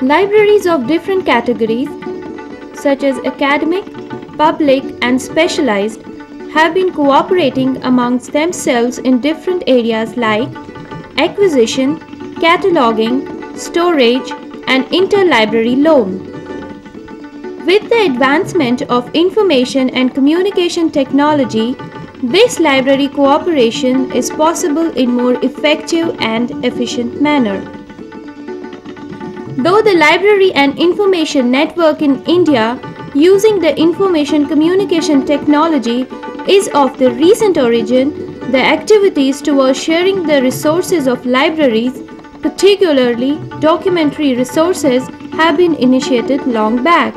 Libraries of different categories, such as academic, public, and specialized, have been cooperating amongst themselves in different areas like acquisition, cataloging, storage, and interlibrary loan. With the advancement of information and communication technology, this library cooperation is possible in more effective and efficient manner. Though the library and information network in India using the information communication technology is of the recent origin, the activities towards sharing the resources of libraries, particularly documentary resources, have been initiated long back.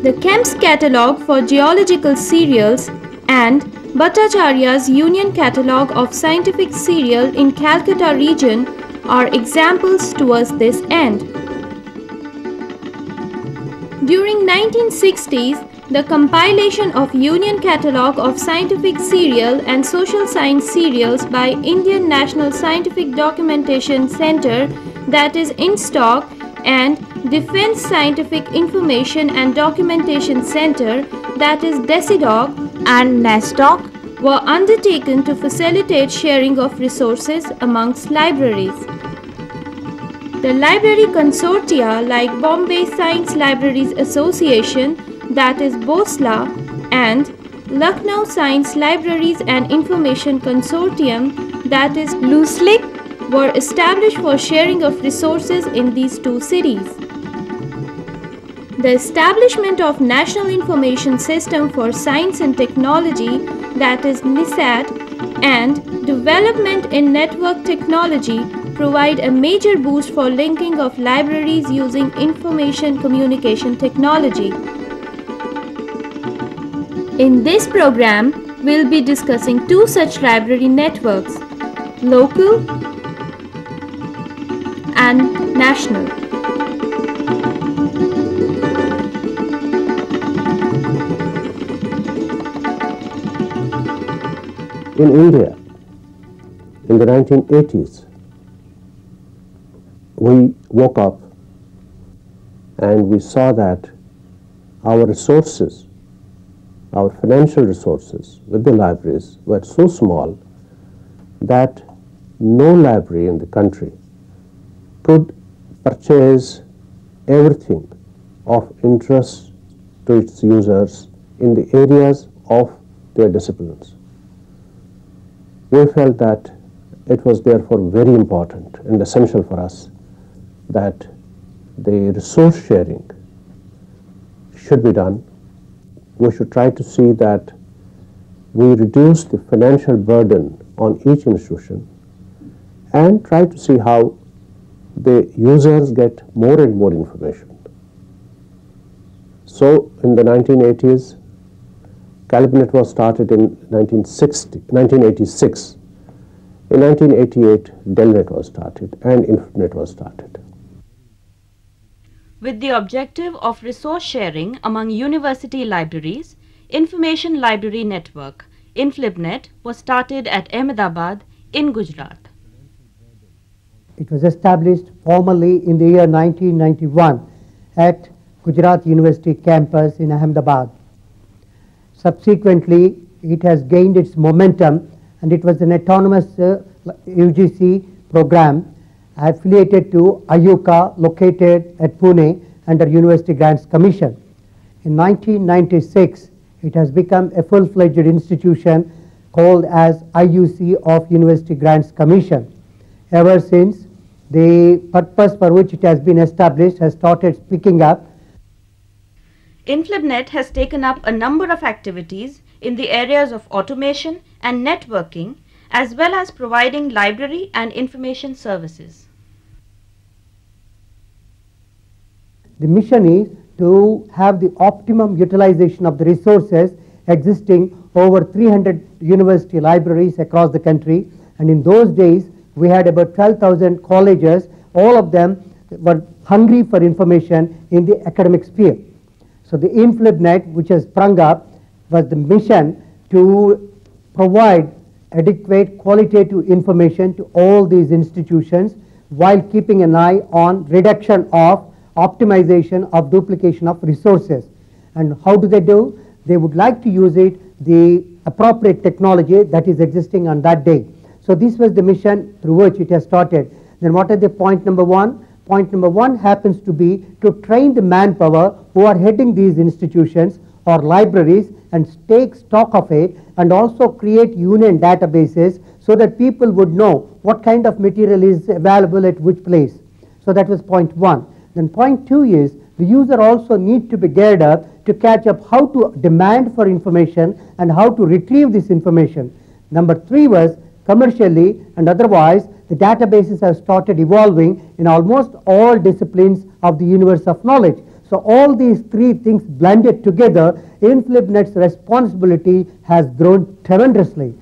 The KEMS Catalogue for Geological Serials and Bhattacharya's Union Catalogue of Scientific Serial in Calcutta region are examples towards this end. During 1960s, the compilation of Union Catalogue of Scientific Serial and Social Science Serials by Indian National Scientific Documentation Centre, that is INSTOC, and Defence Scientific Information and Documentation Centre, that is DECIDOC, and NASDOC, were undertaken to facilitate sharing of resources amongst libraries. The library consortia like Bombay Science Libraries Association, that is BOSLA, and Lucknow Science Libraries and Information Consortium, that is LUSLIC, were established for sharing of resources in these two cities. The establishment of National Information System for Science and Technology, that is NISAT, and development in network technology provide a major boost for linking of libraries using information communication technology. In this program, we'll be discussing two such library networks, local and national. In India, in the 1980s, we woke up and we saw that our resources, our financial resources with the libraries were so small that no library in the country could purchase everything of interest to its users in the areas of their disciplines. We felt that it was therefore very important and essential for us that the resource sharing should be done. We should try to see that we reduce the financial burden on each institution and try to see how the users get more and more information. So in the 1980s, CalipNet was started in 1986. In 1988, DELNet was started and INFNet was started. With the objective of resource sharing among university libraries, Information Library Network, INFLIBNet, was started at Ahmedabad in Gujarat. It was established formally in the year 1991 at Gujarat University campus in Ahmedabad. Subsequently, it has gained its momentum and it was an autonomous UGC program affiliated to IUCA located at Pune under University Grants Commission. In 1996, it has become a full-fledged institution called as IUC of University Grants Commission. Ever since, the purpose for which it has been established has started picking up. INFLIBNet has taken up a number of activities in the areas of automation and networking, as well as providing library and information services. The mission is to have the optimum utilization of the resources existing over 300 university libraries across the country, and in those days we had about 12,000 colleges. All of them were hungry for information in the academic sphere. So the INFLIBNet, which has sprung up, was the mission to provide adequate qualitative information to all these institutions while keeping an eye on reduction of optimization of duplication of resources. And how do? They would like to use the appropriate technology that is existing on that day. So this was the mission through which it has started. Then what are the point number one? Point number one happens to be to train the manpower who are heading these institutions or libraries and take stock of it, and also create union databases so that people would know what kind of material is available at which place. So that was point one. Then point two is the user also need to be geared up to catch up how to demand for information and how to retrieve this information. Number three was commercially and otherwise the databases have started evolving in almost all disciplines of the universe of knowledge. So all these three things blended together, InflibNet's responsibility has grown tremendously.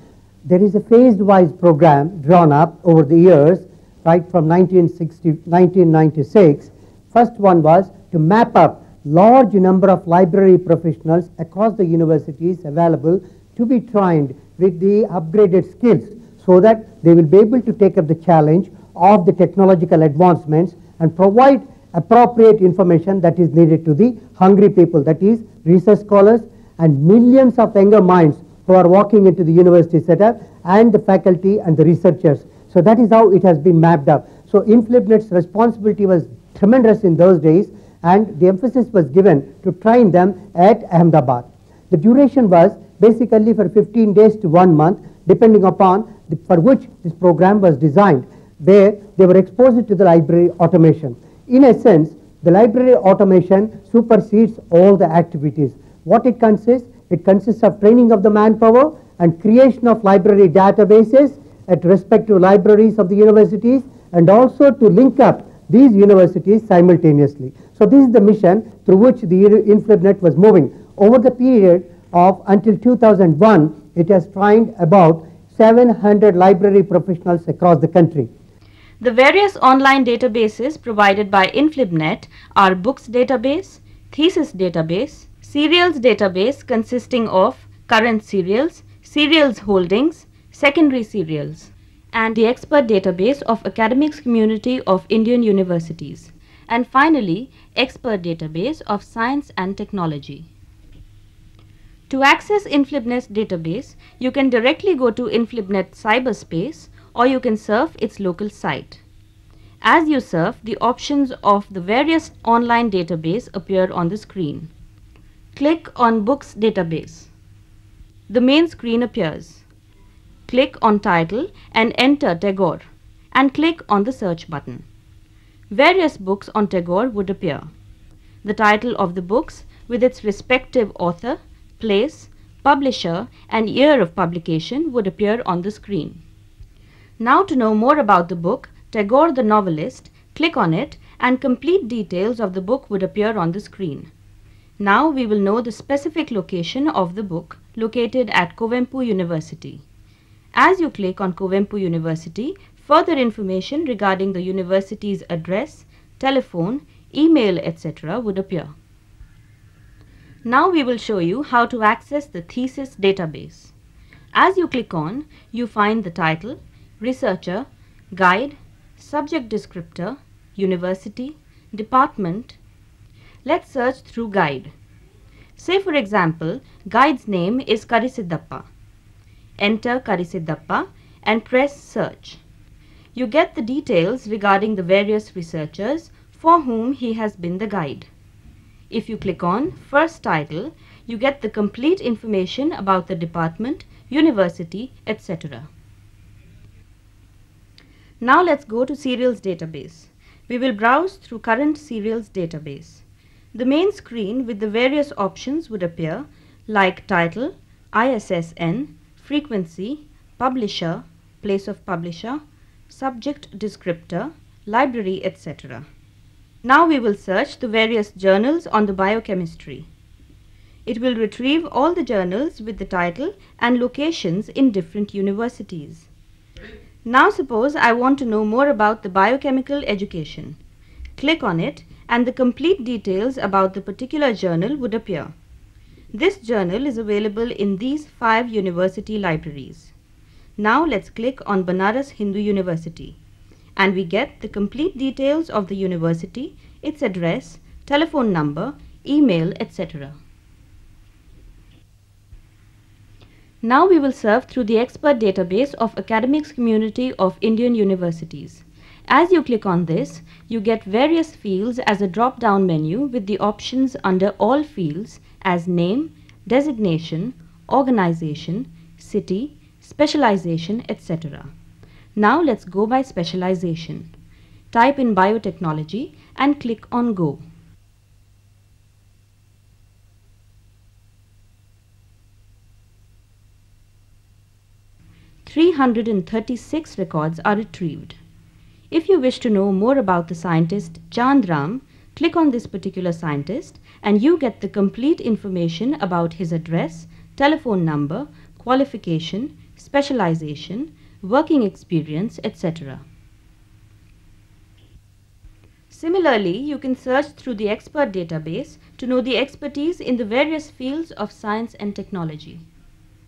There is a phased-wise program drawn up over the years, right from 1996. First one was to map up large number of library professionals across the universities available to be trained with the upgraded skills so that they will be able to take up the challenge of the technological advancements and provide appropriate information that is needed to the hungry people, that is research scholars and millions of younger minds who are walking into the university setup, and the faculty and the researchers. So that is how it has been mapped up. So InflibNet's responsibility was tremendous in those days, and the emphasis was given to train them at Ahmedabad. The duration was basically for 15 days to 1 month, depending upon for which this program was designed, where they were exposed to the library automation. In a sense, the library automation supersedes all the activities. What it consists? It consists of training of the manpower and creation of library databases at respective libraries of the universities, and also to link up these universities simultaneously. So this is the mission through which the InflibNet was moving. Over the period of until 2001, it has trained about 700 library professionals across the country. The various online databases provided by InflibNet are Books Database, Thesis Database, Serials Database consisting of current serials, serials holdings, secondary serials, and the Expert Database of Academics Community of Indian Universities, and finally Expert Database of Science and Technology. To access InflibNet's database, you can directly go to InflibNet cyberspace, or you can surf its local site. As you surf, the options of the various online database appear on the screen. Click on Books Database. The main screen appears. Click on Title and enter Tagore, and click on the Search button. Various books on Tagore would appear. The title of the books with its respective author, place, publisher and year of publication would appear on the screen. Now to know more about the book Tagore the Novelist, click on it and complete details of the book would appear on the screen. Now we will know the specific location of the book, located at Kuvempu University. As you click on Kuvempu University, further information regarding the university's address, telephone, email, etc. would appear. Now we will show you how to access the thesis database. As you click on, you find the title, researcher, guide, subject descriptor, university, department. Let's search through guide. Say for example, guide's name is Karisiddappa. Enter Karisiddappa and press search. You get the details regarding the various researchers for whom he has been the guide. If you click on first title, you get the complete information about the department, university, etc. Now let's go to serials database. We will browse through current serials database. The main screen with the various options would appear like title, ISSN, frequency, publisher, place of publisher, subject descriptor, library, etc. Now we will search the various journals on the biochemistry. It will retrieve all the journals with the title and locations in different universities. Now suppose I want to know more about the biochemical education. Click on it and the complete details about the particular journal would appear. This journal is available in these 5 university libraries. Now let's click on Banaras Hindu University and we get the complete details of the university, its address, telephone number, email, etc. Now we will surf through the expert database of Academics Community of Indian Universities. As you click on this, you get various fields as a drop-down menu with the options under all fields as name, designation, organization, city, specialization, etc. Now let's go by specialization. Type in biotechnology and click on Go. "336 records are retrieved. If you wish to know more about the scientist Chand Ram, click on this particular scientist and you get the complete information about his address, telephone number, qualification, specialization, working experience, etc. Similarly, you can search through the expert database to know the expertise in the various fields of science and technology.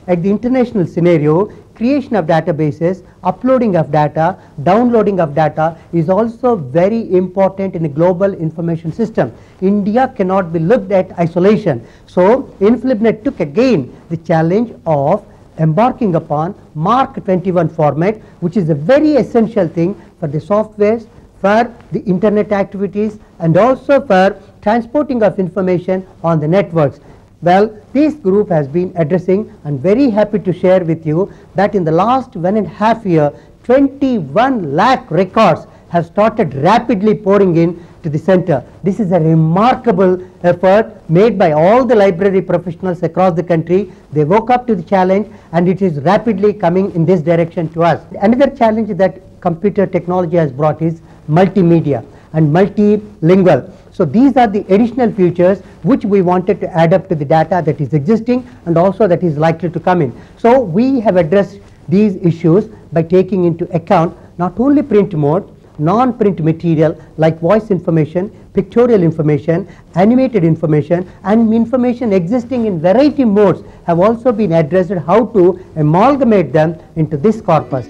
At the international scenario, creation of databases, uploading of data, downloading of data is also very important in a global information system. India cannot be looked at isolation. So, InflibNet took again the challenge of embarking upon Mark 21 format, which is a very essential thing for the softwares, for the internet activities, and also for transporting of information on the networks. Well, this group has been addressing, and very happy to share with you that in the last 1.5 years, 21 lakh records have started rapidly pouring in to the center. This is a remarkable effort made by all the library professionals across the country. They woke up to the challenge and it is rapidly coming in this direction to us. Another challenge that computer technology has brought is multimedia and multilingual. So these are the additional features which we wanted to add up to the data that is existing and also that is likely to come in. So we have addressed these issues by taking into account not only print mode, non-print material like voice information, pictorial information, animated information, and information existing in variety modes have also been addressed, how to amalgamate them into this corpus.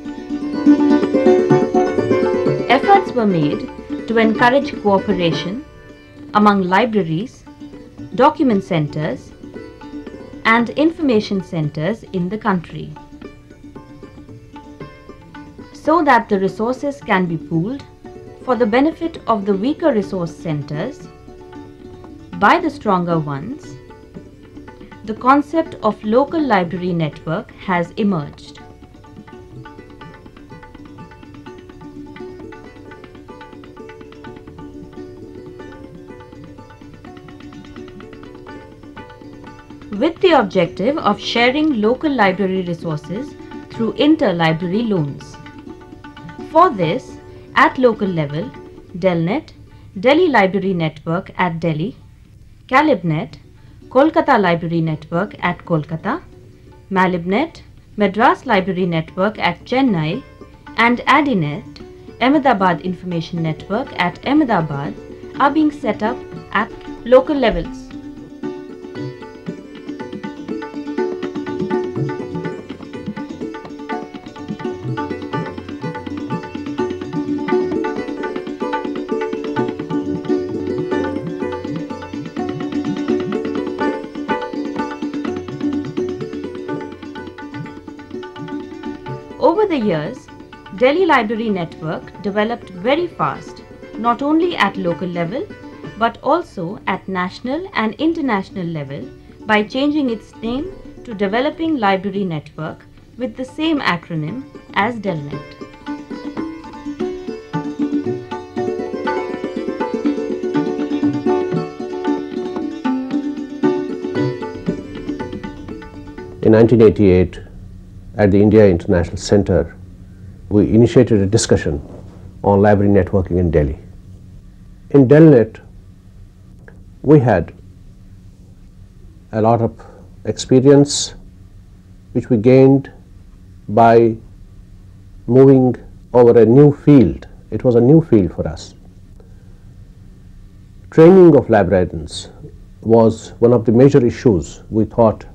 Efforts were made to encourage cooperation among libraries, document centers, and information centers in the country, so that the resources can be pooled for the benefit of the weaker resource centers by the stronger ones. The concept of local library network has emerged. With the objective of sharing local library resources through inter-library loans. For this, at local level, Delnet, Delhi Library Network at Delhi, CalibNet, Kolkata Library Network at Kolkata, Malibnet, Madras Library Network at Chennai, and Adinet, Ahmedabad Information Network at Ahmedabad, are being set up at local levels. Over the years, Delhi Library Network developed very fast, not only at local level, but also at national and international level by changing its name to Developing Library Network with the same acronym as Delnet. In 1988, at the India International Center, we initiated a discussion on library networking in Delhi. In Delnet, we had a lot of experience which we gained by moving over a new field. It was a new field for us. Training of librarians was one of the major issues. We thought,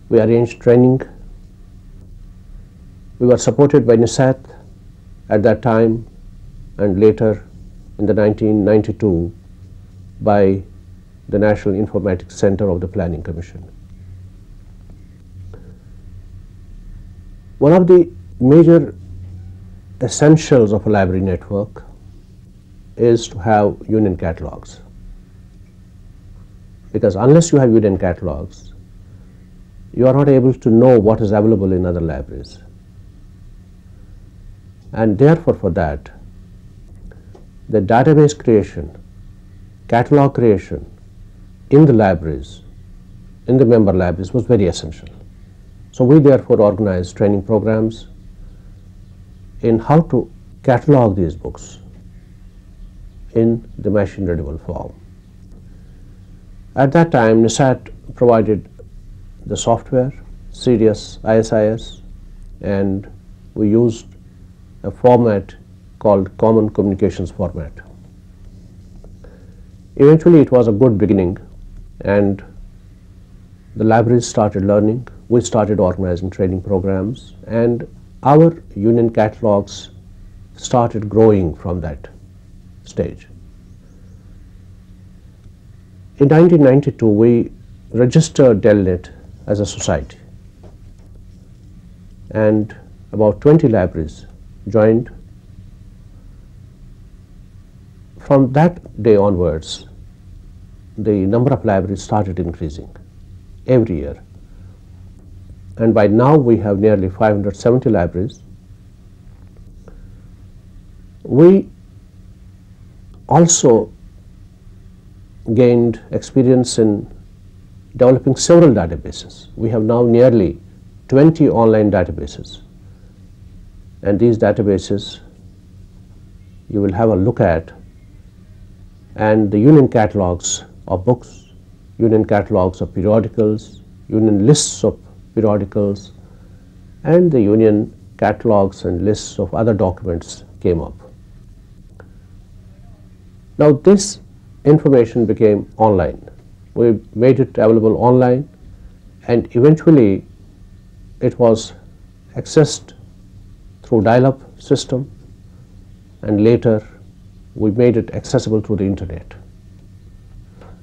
we arranged training. We were supported by NISAT at that time and later in the 1992 by the National Informatics Center of the Planning Commission. One of the major essentials of a library network is to have union catalogs, because unless you have union catalogs, you are not able to know what is available in other libraries. And therefore, for that, the database creation, catalog creation in the libraries, in the member libraries, was very essential. So we therefore organized training programs in how to catalog these books in the machine readable form. At that time, NISAT provided the software, CDS, ISIS, and we used a format called Common Communications Format. Eventually, it was a good beginning, and the libraries started learning. We started organizing training programs, and our union catalogs started growing from that stage. In 1992, we registered Delnet as a society, and about 20 libraries joined. From that day onwards, the number of libraries started increasing every year, and by now we have nearly 570 libraries. We also gained experience in developing several databases. We have now nearly 20 online databases, and these databases you will have a look at, and the union catalogs of books, union catalogs of periodicals, union lists of periodicals, and the union catalogs and lists of other documents came up. Now this information became online. We made it available online, and eventually it was accessed through dial-up system, and later we made it accessible through the internet.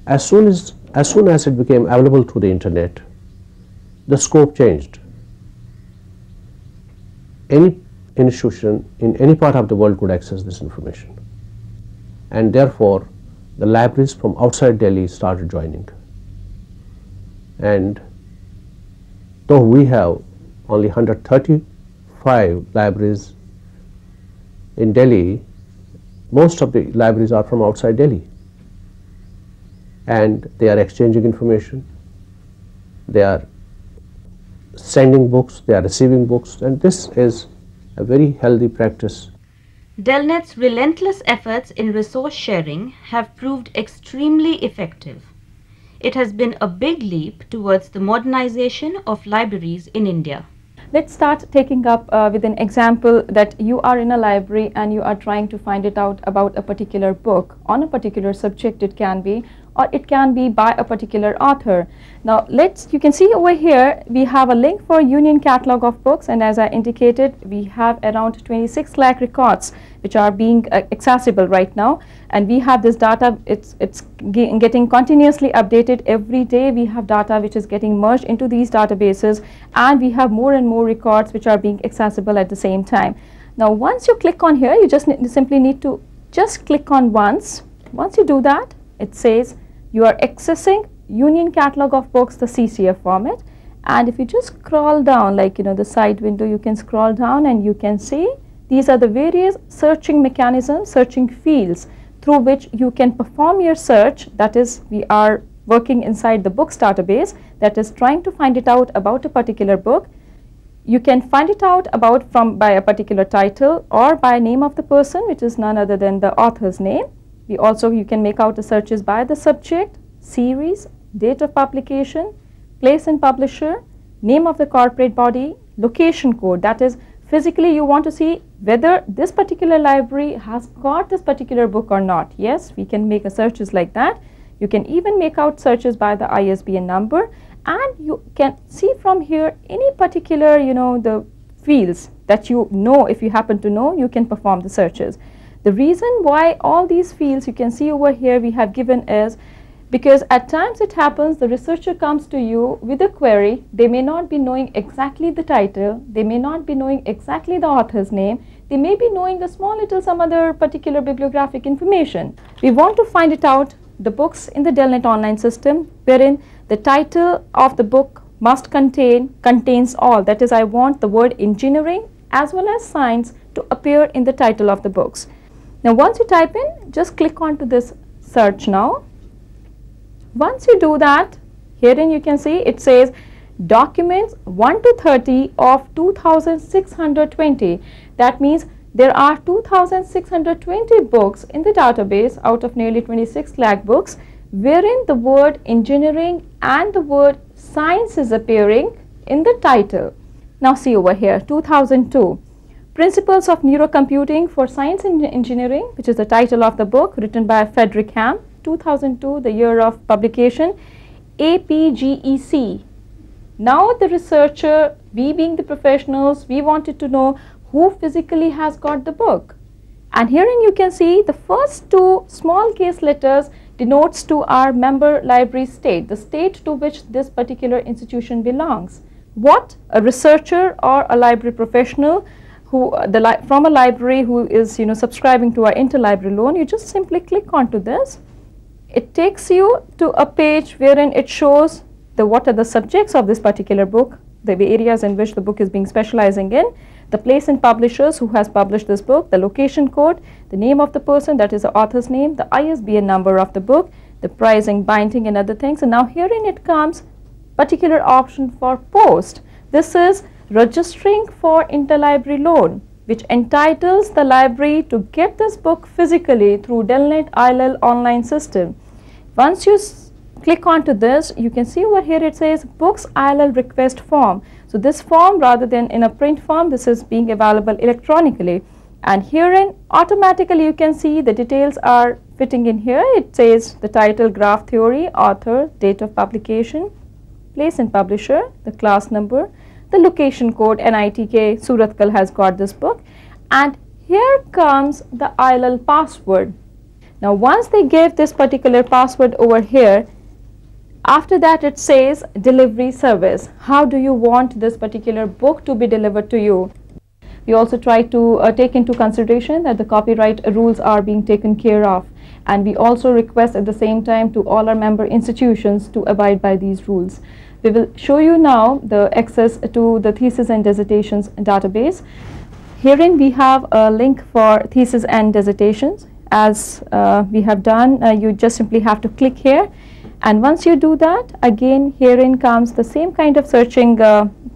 As soon as it became available through the internet, the scope changed. Any institution in any part of the world could access this information, and therefore the libraries from outside Delhi started joining. And though we have only 135 libraries in Delhi, most of the libraries are from outside Delhi, and they are exchanging information, they are sending books, they are receiving books, and this is a very healthy practice. Delnet's relentless efforts in resource sharing have proved extremely effective. It has been a big leap towards the modernization of libraries in India. Let's start taking up with an example that you are in a library and you are trying to find it out about a particular book on a particular subject. It can be, or it can be by a particular author. Now you can see over here we have a link for Union Catalog of Books, and as I indicated, we have around 26 lakh records which are being accessible right now, and we have this data, it's getting continuously updated every day. We have data which is getting merged into these databases, and we have more and more records which are being accessible at the same time. Now once you click on here, you just simply need to just click on once. Once you do that, it says you are accessing Union Catalog of Books, the CCF format, and if you just scroll down, like the side window, you can scroll down and you can see these are the various searching mechanisms, searching fields through which you can perform your search. That is, we are working inside the books database, that is trying to find it out about a particular book. You can find it out about by a particular title or by name of the person, which is none other than the author's name. You can make out the searches by the subject, series, date of publication, place and publisher, name of the corporate body, location code, that is physically you want to see whether this particular library has got this particular book or not. Yes, we can make searches like that. You can even make out searches by the ISBN number, and you can see from here any particular the fields that you know. If you happen to know, you can perform the searches. The reason why all these fields you can see over here we have given is because at times it happens the researcher comes to you with a query. They may not be knowing exactly the title, they may not be knowing exactly the author's name, they may be knowing a small little some other particular bibliographic information. We want to find it out the books in the Delnet online system wherein the title of the book must contains all. That is, I want the word engineering as well as science to appear in the title of the books. Now once you type in, just click on to this search now. Once you do that, herein you can see it says documents 1 to 30 of 2620. That means there are 2620 books in the database out of nearly 26 lakh books wherein the word engineering and the word science is appearing in the title. Now see over here, 2002. Principles of Neurocomputing for Science and Engineering, which is the title of the book, written by Frederick Ham, 2002, the year of publication, APGEC. Now the researcher, we being the professionals, we wanted to know who physically has got the book. And herein you can see the first two small case letters denotes to our member library state, the state to which this particular institution belongs. What a researcher or a library professional who from a library who is subscribing to our interlibrary loan, you just simply click onto this. It takes you to a page wherein it shows what are the subjects of this particular book, the areas in which the book is being specializing in, the place and publishers who has published this book, the location code, the name of the person, that is the author's name, the ISBN number of the book, the pricing, binding and other things. And now herein it comes particular option for post. This is registering for interlibrary loan, which entitles the library to get this book physically through Delnet ILL online system. Once you click onto this, you can see over here it says books ILL request form. So this form, rather than in a print form, this is being available electronically. And herein automatically you can see the details are fitting in here. It says the title, graph theory, author, date of publication, place and publisher, the class number, the location code, NITK, Surathkal has got this book. And here comes the ILL password. Now once they give this particular password over here, after that it says delivery service. How do you want this particular book to be delivered to you? We also try to take into consideration that the copyright rules are being taken care of, and we also request at the same time to all our member institutions to abide by these rules. We will show you now the access to the thesis and dissertations database. Herein we have a link for thesis and dissertations. As we have done, you just simply have to click here. And once you do that, again herein comes the same kind of searching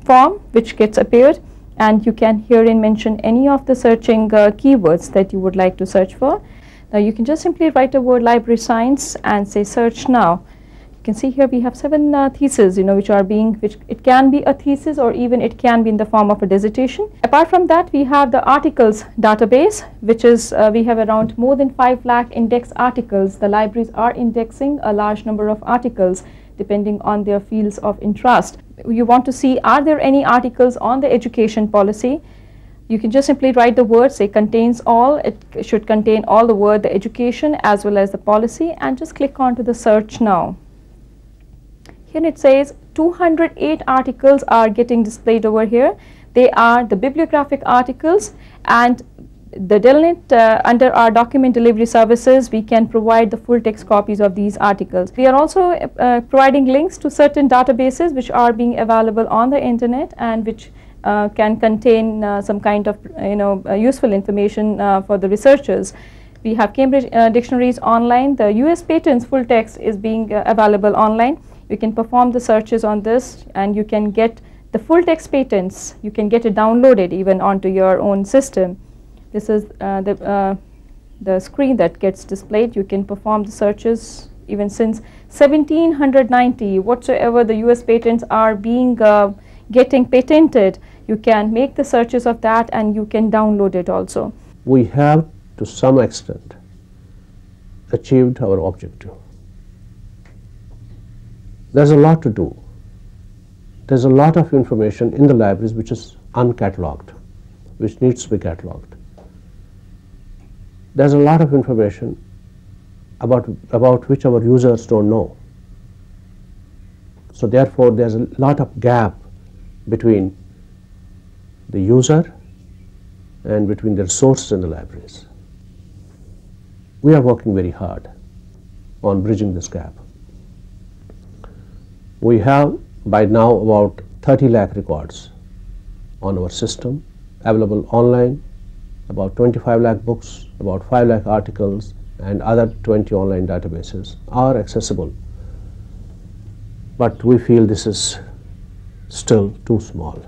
form which gets appeared, and you can herein mention any of the searching keywords that you would like to search for. Now you can just simply write a word library science and say search now. You can see here we have 7 theses which it can be a thesis or even it can be in the form of a dissertation. Apart from that, we have the articles database, which is we have around more than 5 lakh index articles. The libraries are indexing a large number of articles depending on their fields of interest. You want to see, are there any articles on the education policy? You can just simply write the word, say contains all. It should contain all the word, the education as well as the policy, and just click on to the search now. Here it says 208 articles are getting displayed over here. They are the bibliographic articles, and the Delnet under our document delivery services, we can provide the full text copies of these articles. We are also providing links to certain databases which are being available on the internet and which can contain some kind of useful information for the researchers. We have Cambridge Dictionaries online. The US patents full text is being available online. You can perform the searches on this and you can get the full text patents. You can get it downloaded even onto your own system. This is the screen that gets displayed. You can perform the searches even since 1790. Whatsoever the US patents are being getting patented, you can make the searches of that and you can download it also. We have to some extent achieved our objective. There's a lot to do. There's a lot of information in the libraries which is uncatalogued, which needs to be catalogued. There's a lot of information about which our users don't know. So therefore, there's a lot of gap between the user and between the resources in the libraries. We are working very hard on bridging this gap. We have by now about 30 lakh records on our system, available online, about 25 lakh books, about 5 lakh articles, and other 20 online databases are accessible. But we feel this is still too small.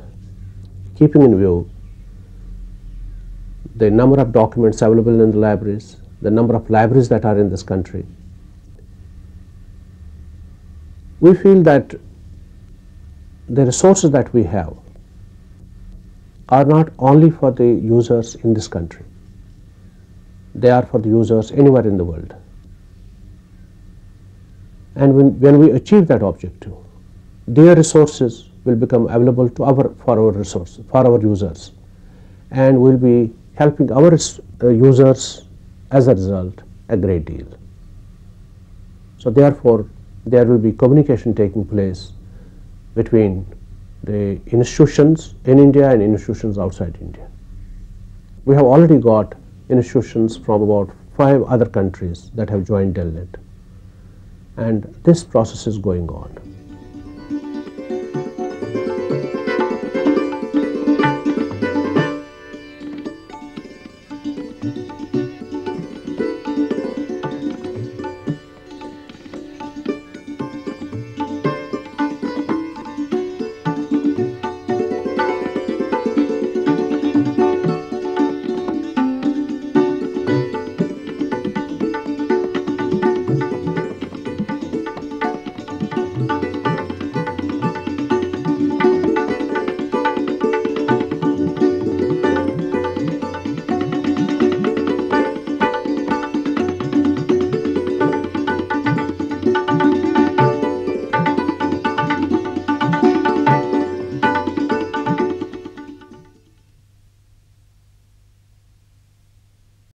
Keeping in view the number of documents available in the libraries, the number of libraries that are in this country, we feel that the resources that we have are not only for the users in this country, they are for the users anywhere in the world. And when we achieve that objective, their resources will become available to for our users, and will be helping our users as a result a great deal. So therefore, there will be communication taking place between the institutions in India and institutions outside India. We have already got institutions from about 5 other countries that have joined Delnet, and this process is going on.